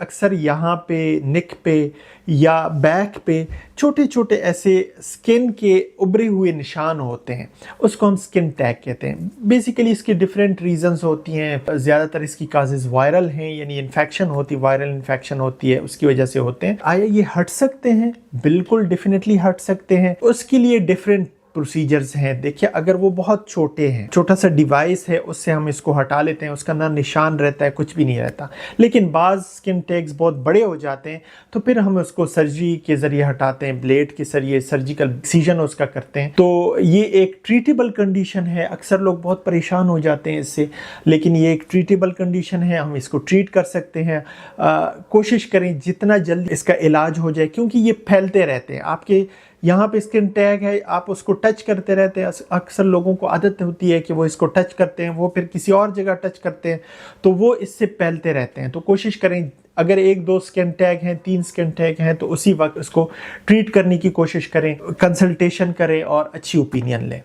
अक्सर यहाँ पे, नेक पे या बैक पे छोटे छोटे ऐसे स्किन के उभरे हुए निशान होते हैं, उसको हम स्किन टैग कहते हैं। बेसिकली इसकी डिफरेंट रीजंस होती हैं। ज़्यादातर इसकी काजेज़ वायरल हैं, यानी इन्फेक्शन होती, वायरल इन्फेक्शन होती है, उसकी वजह से होते हैं। आया ये हट सकते हैं? बिल्कुल डेफिनेटली हट सकते हैं। उसके लिए डिफरेंट प्रोसीजर्स हैं। देखिए, अगर वो बहुत छोटे हैं, छोटा सा डिवाइस है, उससे हम इसको हटा लेते हैं, उसका ना निशान रहता है, कुछ भी नहीं रहता। लेकिन बाज़ स्किन टैग्स बहुत बड़े हो जाते हैं, तो फिर हम उसको सर्जरी के ज़रिए हटाते हैं, ब्लेड के जरिए सर्जिकल एक्सीजन उसका करते हैं। तो ये एक ट्रीटेबल कंडीशन है। अक्सर लोग बहुत परेशान हो जाते हैं इससे, लेकिन ये एक ट्रीटेबल कंडीशन है, हम इसको ट्रीट कर सकते हैं। कोशिश करें जितना जल्दी इसका इलाज हो जाए, क्योंकि ये फैलते रहते हैं। आपके यहाँ पे स्किन टैग है, आप उसको टच करते रहते हैं। अक्सर लोगों को आदत होती है कि वो इसको टच करते हैं, वो फिर किसी और जगह टच करते हैं, तो वो इससे फैलते रहते हैं। तो कोशिश करें, अगर 1-2 स्किन टैग हैं, 3 स्किन टैग हैं, तो उसी वक्त इसको ट्रीट करने की कोशिश करें, कंसल्टेशन करें और अच्छी ओपिनियन लें।